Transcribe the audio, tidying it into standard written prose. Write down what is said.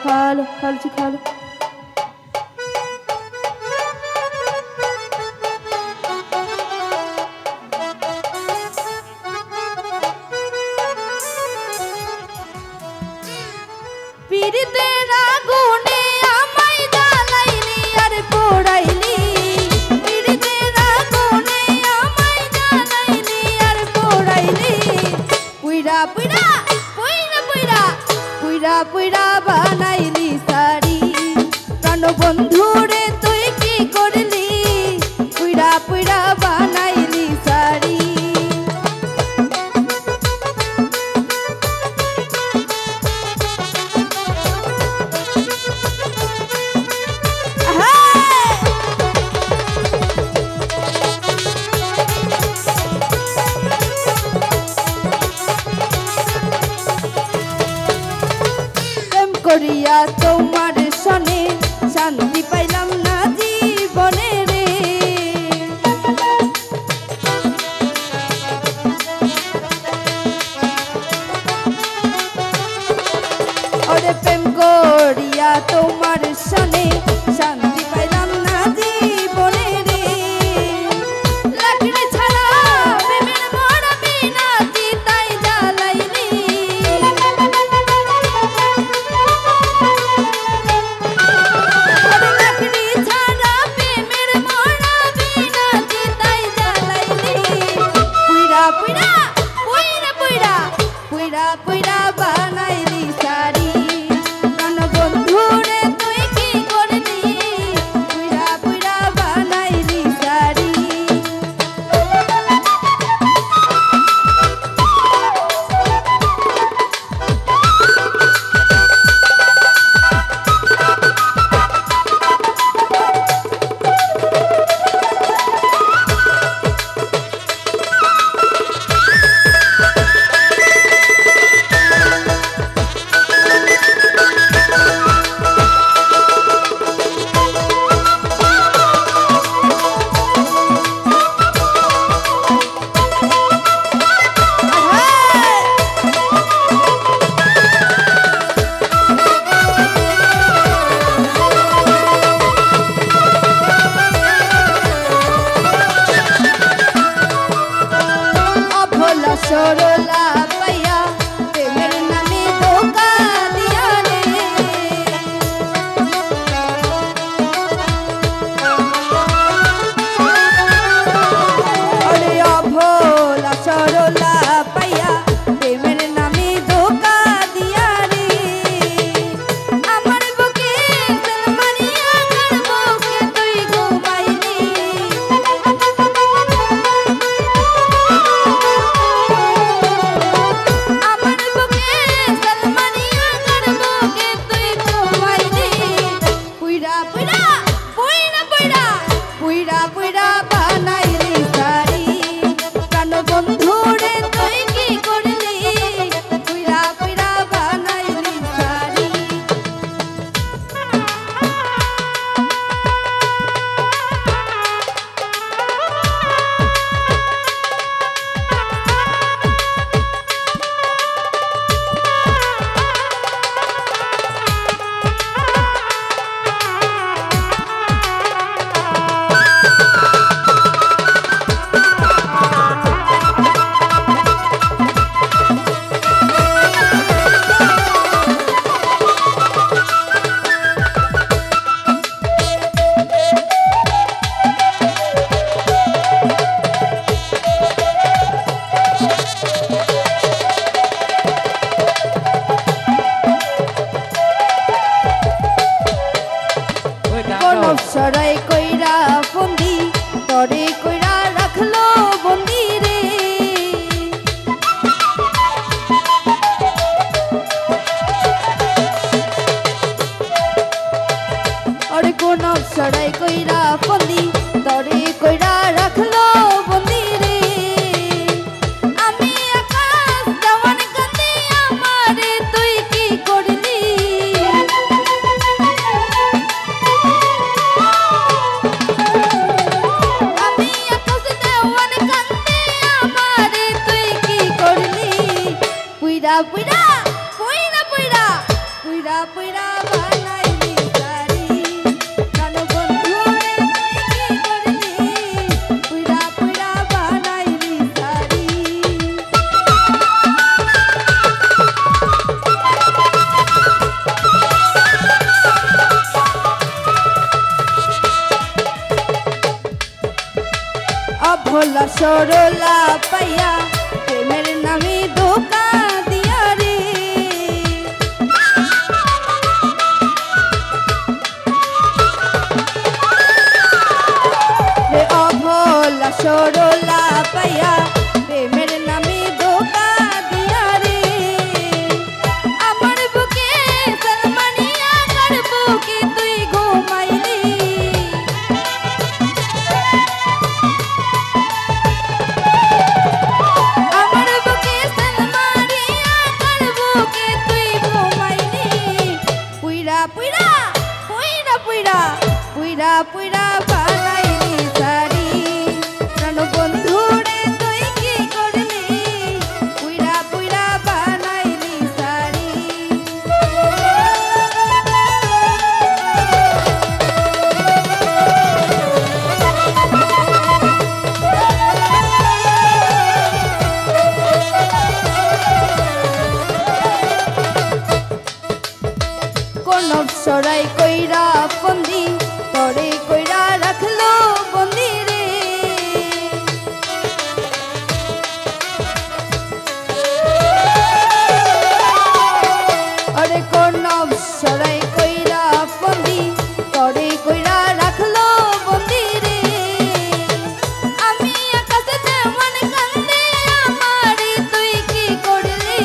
খালো পীড়িতের আগুনে আমায় জ্বালাইলি আর পোড়াইলি, পীড়িতের আগুনে আমায় জ্বালাইলি আর পোড়াইলি, পুইরা পুইরা পুইরা পুইরা পুইরা পুইরা বানাইলি শাড়ি। প্রাণবন্ধু রে তুই কি করলি, পুইরা পুইরা বানাইলি শাড়ি। করিয়া তোমার সনে শান্তি পাইলাম না জীবনে রে, ওরে প্রেম করিয়া তোমার সনে শান্তি পাইলাম না জীবনে রে। লাকড়ি ছাড়া প্রেমের মরা বিনা চিতাই জ্বালাইলি, পুইরা বানাইলি শাড়ি। প্রাণবন্ধু রে তুই কি করলি, পুইরা পুইরা বানাইলি শাড়ি। সরলা পাইয়া প্রেমের নামে ধোঁকা দিয়া রে, আরে অভোলা সরলা পাইয়া প্রেমের নামে ধোঁকা দিয়া রে। আমার বুকে তেল মারিয়া কার বুকে তুই ঘুমাইলি, পুইরা পুইরা বানাইলি শাড়ি। প্রাণবন্ধু রে তুই কি করলি, পুইরা পুইরা বানাইলি শাড়ি। সরাই কইরা বন্দি তরে কইরা রাখলো বন্দি রে, আরে কোন সরাই কইরা বন্দি তরে কইরা রাখলো বন্দি রে। আমি আকাশ দেওয়ান কান্দি আমারে তুই কি করলি, পুইরা পুইরা পুইরা পুইরা পুইরা পুইরা বানাইলি সারি প্রাণ বন্ধু রে তুই কি করলি পুইরা পুইরা বানাইলি সারি অভোলা সরলা পাইয়া প্রেমের নামে ধোকা দিয়া রে অভোলা সরলা পাইয়া প্রেমের নামে ধোকা দিয়া রে আমার বুকে সলমানিয়া কার বুকে তুই ঘুমাইলি পুইরা পুইরা বানাইলি সারি প্রাণ বন্ধু রে তুই কি করলি পুইরা পুইরা বানাইলি সারি কোন সরাই কইরা বন্দি তরে কইরা রাখলো বন্দি রে আরে কোন সরাই কইরা বন্দি তরে কইরা রাখলো বন্দি রে আমি আকাশে যেমন কান্দে আমারে তুই কি করলি